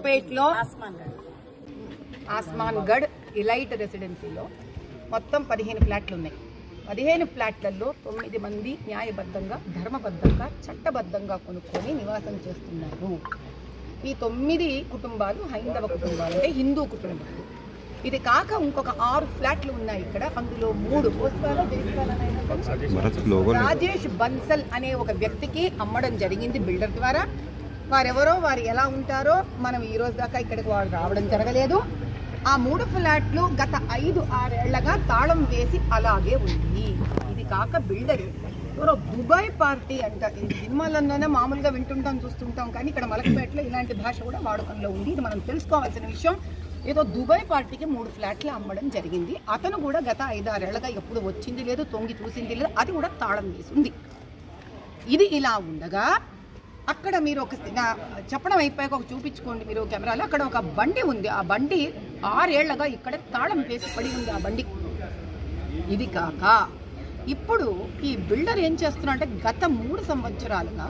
మలక్పేట్లో ఆస్మాన్ garh elite రెసిడెన్సీలో మొత్తం 15 ఫ్లాట్లు ఉన్నాయి. 15 ఫ్లాట్లలో 9 మంది న్యాయబద్ధంగా, ధర్మబద్ధంగా, చట్టబద్ధంగా కొనుక్కొని నివాసం చేస్తున్నారు. ఈ 9 కుటుంబాలు హైందవ కుటుంబాలు, అంటే హిందూ కుటుంబాలు. ఇది కాక ఇంకొక 6 ఫ్లాట్లు ఉన్నాయి ఇక్కడ. అందులో 3 రాజేష్ బన్సల్ అనే ఒక వ్యక్తికి అమ్మడం జరిగింది బిల్డర్ ద్వారా. వారెవరో, వారు ఎలా ఉంటారో మనం ఈ రోజు దాకా ఇక్కడికి వాడు రావడం జరగలేదు. ఆ 3 ఫ్లాట్లు గత 5-6 ఏళ్లగా తాళం వేసి అలాగే ఉంది. ఇది కాక బిల్డర్ ఎవరో దుబాయ్ పార్టీ అంట. సినిమాలలోనే మామూలుగా వింటుంటాం, చూస్తుంటాం, కానీ ఇక్కడ మలక్పేటలో ఇలాంటి భాష కూడా వాడుకంలో ఉంది. ఇది మనం తెలుసుకోవాల్సిన విషయం. ఏదో దుబాయ్ పార్టీకి 3 ఫ్లాట్లు అమ్మడం జరిగింది. అతను కూడా గత 5-6 ఏళ్లగా ఎప్పుడు వచ్చింది లేదు, తొంగి చూసింది లేదు, అది కూడా తాళం వేసి ఉంది. ఇది ఇలా ఉండగా అక్కడ మీరు ఒక చెప్పడం అయిపోయాక ఒక చూపించుకోండి మీరు కెమెరాలో. అక్కడ ఒక బండి ఉంది. ఆ బండి 6 ఏళ్లగా ఇక్కడ తాళం వేసి పడి ఉంది ఆ బండి. ఇది కాక ఇప్పుడు ఈ బిల్డర్ ఏం చేస్తున్నా అంటే గత 3 సంవత్సరాలుగా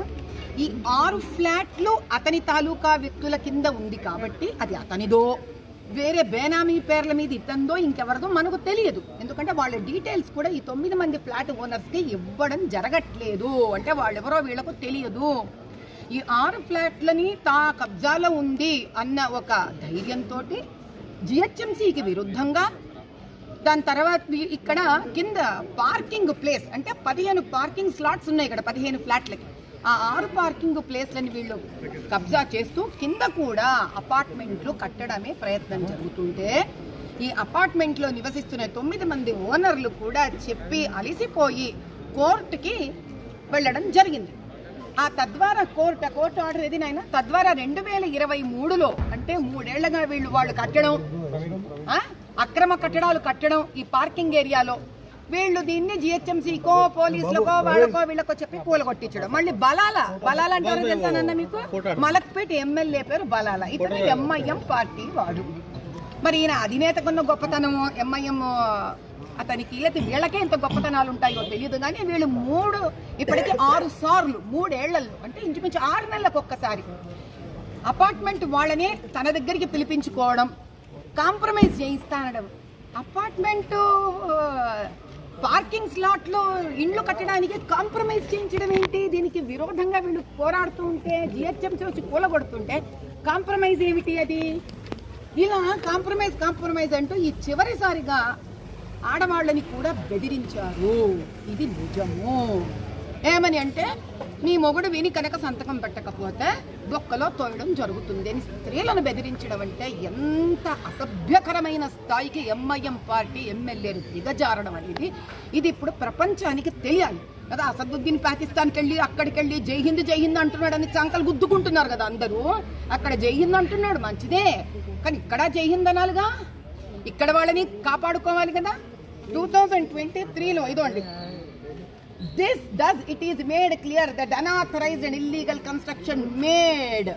ఈ 6 ఫ్లాట్లు అతని తాలూకా వ్యక్తుల కింద ఉంది కాబట్టి అది అతనిదో, వేరే బేనామీ పేర్ల మీద ఇతందో ఇంకెవరిదో మనకు తెలియదు. ఎందుకంటే వాళ్ళ డీటెయిల్స్ కూడా ఈ 9 మంది ఫ్లాట్ ఓనర్స్కి ఇవ్వడం జరగట్లేదు. అంటే వాళ్ళెవరో వీళ్ళకు తెలియదు. ఈ 6 ఫ్లాట్లని తా కబ్జాలో ఉంది అన్న ఒక ధైర్యంతో జిహెచ్ఎంసీకి విరుద్ధంగా, దాని తర్వాత ఇక్కడ కింద పార్కింగ్ ప్లేస్ అంటే 15 పార్కింగ్ స్లాట్స్ ఉన్నాయి ఇక్కడ 15 ఫ్లాట్లకి. ఆ 6 పార్కింగ్ ప్లేస్లని వీళ్ళు కబ్జా చేస్తూ కింద కూడా అపార్ట్మెంట్లు కట్టడమే ప్రయత్నం జరుగుతుంటే ఈ అపార్ట్మెంట్లో నివసిస్తున్న 9 మంది ఓనర్లు కూడా చెప్పి అలిసిపోయి కోర్టుకి వెళ్ళడం జరిగింది. ఆ తద్వారా కోర్టు ఆర్డర్ ఏది నాయన, తద్వారా 2023లో అంటే 3 ఏళ్లగా వాళ్ళు కట్టడం, అక్రమ కట్టడాలు కట్టడం ఈ పార్కింగ్ ఏరియాలో, వీళ్ళు దీన్ని జిహెచ్ఎంసీకో పోలీసులకో వాళ్ళకో వీళ్ళకో చెప్పి కూలగొట్టించడం. మళ్ళీ బలాల అంటారో తెలుసానన్న మీకు, మలక్పేట ఎమ్మెల్యే పేరు బలాల. ఇతను ఎంఐఎం పార్టీ వాడు. మరి ఈయన అధినేతకున్న గొప్పతనము ఎంఐఎం అతనికి వీళ్ళకే ఎంత గొప్పతనాలు ఉంటాయో తెలియదు. కానీ వీళ్ళు ఇప్పటికీ 6 సార్లు 3 ఏళ్లలో అంటే ఇంచుమించు 6 నెలలకు ఒక్కసారి అపార్ట్మెంట్ వాళ్ళని తన దగ్గరికి పిలిపించుకోవడం, కాంప్రమైజ్ చేయిస్తానడం. అపార్ట్మెంట్ పార్కింగ్ స్లాట్ లో ఇండ్లు కట్టడానికి కాంప్రమైజ్ చేయించడం ఏంటి? దీనికి విరోధంగా వీళ్ళు పోరాడుతూ ఉంటే జిహెచ్ఎంసీ వచ్చి కూలగొడుతుంటే కాంప్రమైజ్ ఏమిటి అది? ఇలా కాంప్రమైజ్ అంటూ ఈ చివరిసారిగా ఆడవాళ్ళని కూడా బెదిరించారు. ఇది నిజము. ఏమని అంటే, నీ మొగుడు విని కనుక సంతకం పెట్టకపోతే బొక్కలో తోయడం జరుగుతుంది అని స్త్రీలను బెదిరించడం అంటే ఎంత అసభ్యకరమైన స్థాయికి ఎంఐఎం పార్టీ ఎమ్మెల్యేలు దిగజారడం అనేది ఇది ఇప్పుడు ప్రపంచానికి తెలియాలి కదా. అసదుద్దీన్ పాకిస్తాన్కి వెళ్ళి అక్కడికి వెళ్ళి జై హింద్ అంటున్నాడని చంకలు గుద్దుకుంటున్నారు కదా అందరూ. అక్కడ జై హింద్ అంటున్నాడు మంచిదే, కానీ ఇక్కడ జై హింద్ అనాలిగా, ఇక్కడ వాళ్ళని కాపాడుకోవాలి కదా. 2023లో ఇదోండి, it is made clear that unauthorized and illegal construction made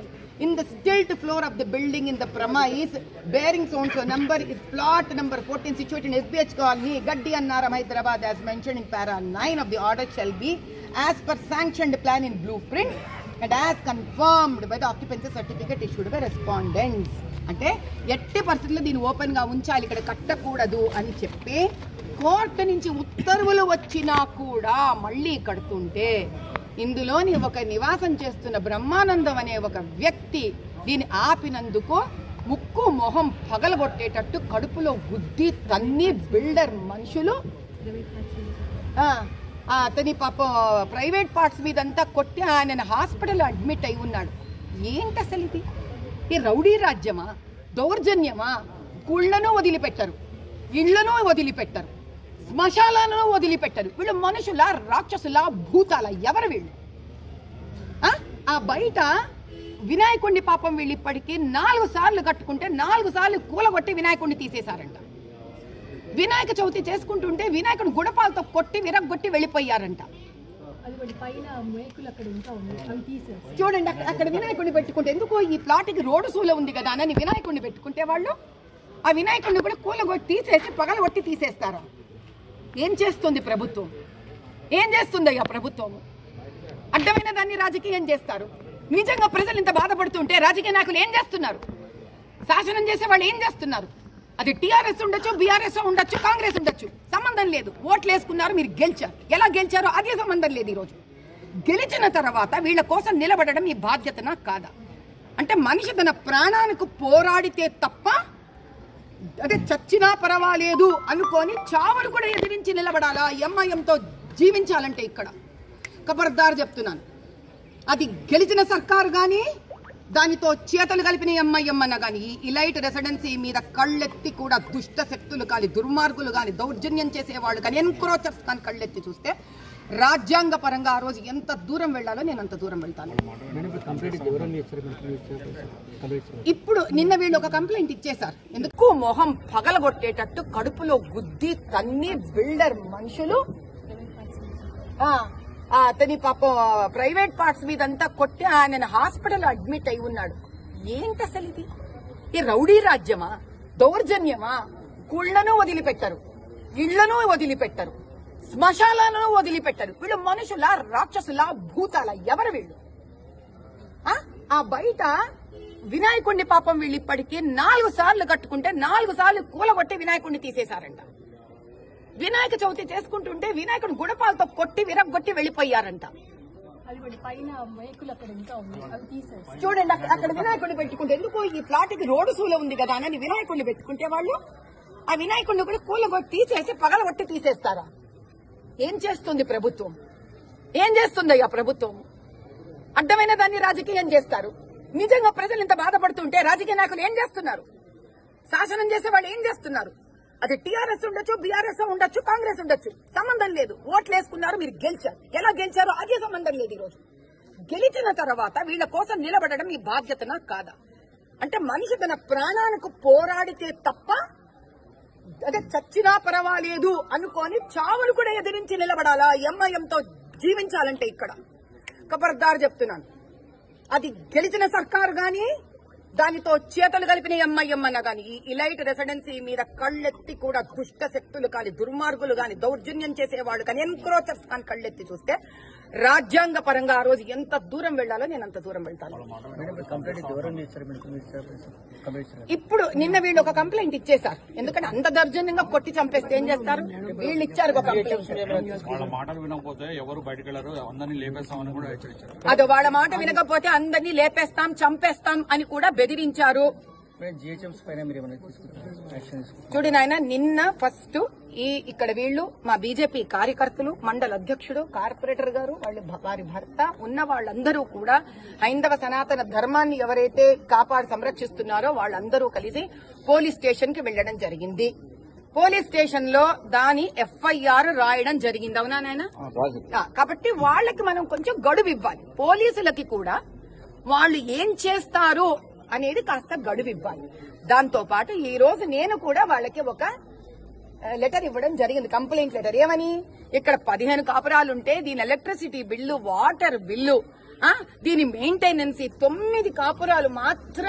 in the stilt floor of the building in the premise bearing so number is plot number 14 situated in SBH colony Gaddi Annaram Hyderabad as mentioned in para 9 of the order shall be as per sanctioned plan in blueprint and as confirmed by the occupancy certificate issued by respondents. అంటే ఎట్టి పరిస్థితుల్లో దీన్ని open గా ఉంచాలి, ఇక్కడ కట్టకూడదు అని చెప్పి court నుంచి ఉత్తర్వులు వచ్చినా కూడా మళ్ళీ కడుతుంటే ఇందులోని ఒక నివాసం చేస్తున్న బ్రహ్మానందం అనే ఒక వ్యక్తి దీన్ని ఆపినందుకు ముక్కు మొహం పగలగొట్టేటట్టు కడుపులో గుద్ది తన్ని బిల్డర్ మనుషులు అతని పాపం ప్రైవేట్ పార్ట్స్ మీదంతా కొట్టి ఆయన హాస్పిటల్ అడ్మిట్ అయి ఉన్నాడు. ఏంటి అసలు ఇది? ఈ రౌడీ రాజ్యమా, దౌర్జన్యమా? గుళ్లను వదిలిపెట్టరు, ఇళ్లను వదిలిపెట్టరు, శ్మశాలను వదిలిపెట్టరు. వీళ్ళు మనుషుల, రాక్షసుల, భూతాల? ఎవరు వీళ్ళు? ఆ బయట వినాయకుడిని పాపం వీళ్ళు ఇప్పటికీ 4 సార్లు కట్టుకుంటే 4 సార్లు కూలగొట్టి వినాయకుడిని తీసేశారంట. వినాయక చవితి చేసుకుంటుంటే వినాయకుడిని గుడపాలతో కొట్టి విరగొట్టి వెళ్ళిపోయారంట. చూడండి, అక్కడ వినాయకుడిని పెట్టుకుంటే ఎందుకో ఈ ప్లాట్కి రోడ్డు సూల ఉంది కదా అని వినాయకుడిని పెట్టుకుంటే వాళ్ళు ఆ వినాయకుడిని కూడా కూలగొట్టి తీసేసి పగలగొట్టి తీసేస్తారు. ఏం చేస్తుంది ప్రభుత్వం? ఏం చేస్తుంది అయ్యా ప్రభుత్వం? అడ్డమైన దాన్ని రాజకీయం చేస్తారు. నిజంగా ప్రజలు ఇంత బాధపడుతుంటే రాజకీయ నాయకులు ఏం చేస్తున్నారు? శాసనం చేసే వాళ్ళు ఏం చేస్తున్నారు? అది టీఆర్ఎస్ ఉండొచ్చు, బీఆర్ఎస్ ఉండొచ్చు, కాంగ్రెస్ ఉండొచ్చు, సంబంధం లేదు. ఓట్లు వేసుకున్నారు, మీరు గెలిచారు. ఎలా గెలిచారో అదే సంబంధం లేదు. ఈరోజు గెలిచిన తర్వాత వీళ్ళ కోసం నిలబడడం ఈ బాధ్యతనా కాదా? అంటే మనిషి తన ప్రాణానికి పోరాడితే తప్ప అదే చచ్చినా పర్వాలేదు అనుకొని చావును కూడా ఎదిరించి నిలబడాలా? ఎంఐఎంతో జీవించాలంటే ఇక్కడ ఖబర్దార్ చెప్తున్నాను. అది గెలిచిన సర్కారు కానీ దానితో చేతలు కలిపిన ఎంఐఎం అన్న కానీ ఈ ఇలైట్ రెసిడెన్సీ మీద కళ్ళెత్తి కూడా దుష్ట శక్తులు కానీ, దుర్మార్గులు కానీ, దౌర్జన్యం చేసేవాళ్ళు కానీ, ఎన్క్రోచర్స్ కానీ కళ్ళెత్తి చూస్తే రాజ్యాంగ పరంగా ఆ రోజు ఎంత దూరం వెళ్లాలో నేను అంత దూరం వెళ్తాను. ఇప్పుడు నిన్న వీళ్ళు ఒక కంప్లైంట్ ఇచ్చేశారు. ఎందుకు మొహం పగలగొట్టేటట్టు కడుపులో గుద్ది తన్ని బిల్డర్ మనుషులు అతని పాపం ప్రైవేట్ పార్ట్స్ మీదంతా కొట్టి ఆయన హాస్పిటల్ అడ్మిట్ అయి ఉన్నాడు. ఏంటి అసలు ఇది? ఈ రౌడీ రాజ్యమా, దౌర్జన్యమా? గుళ్లను వదిలిపెట్టరు, ఇళ్లను వదిలిపెట్టరు, శ్మశాలను వదిలిపెట్టరు. వీళ్ళు మనుషుల, రాక్షసుల, భూతాల? ఎవరు వీళ్ళు? ఆ బయట వినాయకుడిని పాపం వీళ్ళు ఇప్పటికీ 4 సార్లు కట్టుకుంటే 4 సార్లు కూలగొట్టి వినాయకుడిని తీసేశారంట. వినాయక చవితి చేసుకుంటుంటే వినాయకుడు గుణపాలతో కొట్టి విరగొట్టి వెళ్లిపోయారంట. చూడండి, అక్కడ వినాయకుడిని పెట్టుకుంటే ఎందుకు ఈ ప్లాట్కి రోడ్డు సూల ఉంది కదా అని వినాయకుడిని పెట్టుకుంటే వాళ్ళు ఆ వినాయకుడిని కూడా కూలగొట్టి తీసేసి పగలగొట్టి తీసేస్తారా? ఏం చేస్తుంది ప్రభుత్వం? ఏం చేస్తుంది ఆ ప్రభుత్వం? అడ్డమైన దాన్ని రాజకీయం చేస్తారు. నిజంగా ప్రజలు ఇంత బాధపడుతుంటే రాజకీయ నాయకులు ఏం చేస్తున్నారు? శాసనం చేసే వాళ్ళు ఏం చేస్తున్నారు? అది టీఆర్ఎస్ ఉండొచ్చు, బీఆర్ఎస్ ఉండొచ్చు, కాంగ్రెస్ ఉండొచ్చు, సంబంధం లేదు. ఓట్లు వేసుకున్నారు, మీరు గెలిచారు. ఎలా గెలిచారో అదే సంబంధం లేదు. ఈరోజు గెలిచిన తర్వాత వీళ్ళ కోసం నిలబడడం ఈ బాధ్యతనా కాదా? అంటే మనిషి తన ప్రాణానికి పోరాడితే తప్ప అదే చచ్చినా పర్వాలేదు అనుకొని చావును కూడా ఎదిరించి నిలబడాలా? ఎంఐఎంతో జీవించాలంటే ఇక్కడ ఖబర్దార్ చెప్తున్నాను. అది గెలిచిన సర్కారు గాని దానితో చేతలు కలిపిన ఎంఐఎం అన్న కానీ ఈ ఇలైట్ రెసిడెన్సీ మీద కళ్ళెత్తి కూడా దుష్ట శక్తులు కానీ, దుర్మార్గులు కానీ, దౌర్జన్యం చేసేవాళ్ళు కానీ, ఎన్క్రోచర్స్ కానీ కళ్ళెత్తి చూస్తే రాజ్యాంగ పరంగా ఆ రోజు ఎంత దూరం వెళ్లాలో నేను అంత దూరం వెళ్తాను. ఇప్పుడు నిన్న వీళ్ళు ఒక కంప్లైంట్ ఇచ్చేశారు. ఎందుకంటే అంత దౌర్జన్యంగా కొట్టి చంపేస్తే ఏం చేస్తారు? వీళ్ళు ఇచ్చారు ఒక కంప్లైంట్. అదో వాళ్ళ మాట వినకపోతే అందరినీ లేపేస్తాం, చంపేస్తాం అని కూడా బెదిరించారు. చూడు నాయన, నిన్న ఫస్ట్ ఇక్కడ వీళ్ళు మా బీజేపీ కార్యకర్తలు, మండల అధ్యక్షుడు, కార్పొరేటర్ గారు, వారి భర్త ఉన్న వాళ్ళందరూ కూడా హైందవ సనాతన ధర్మాన్ని ఎవరైతే కాపాడి సంరక్షిస్తున్నారో వాళ్ళందరూ కలిసి పోలీస్ స్టేషన్ కి వెళ్లడం జరిగింది. పోలీస్ స్టేషన్ లో దాని ఎఫ్ఐఆర్ రాయడం జరిగింది. అవునా నాయన? కాబట్టి వాళ్ళకి మనం కొంచెం గడువు ఇవ్వాలి. పోలీసులకి కూడా వాళ్ళు ఏం చేస్తారు అనేది కాస్త గడువు ఇవ్వాలి. దాంతో పాటు ఈ రోజు నేను కూడా వాళ్ళకి ఒక లెటర్ ఇవ్వడం జరిగింది, కంప్లైంట్ లెటర్. ఏమని? ఇక్కడ 15 కాపురాలుంటే దీని ఎలక్ట్రిసిటీ బిల్లు, వాటర్ బిల్లు, దీని మెయింటెనెన్స్ 9 కాపురాలు మాత్రం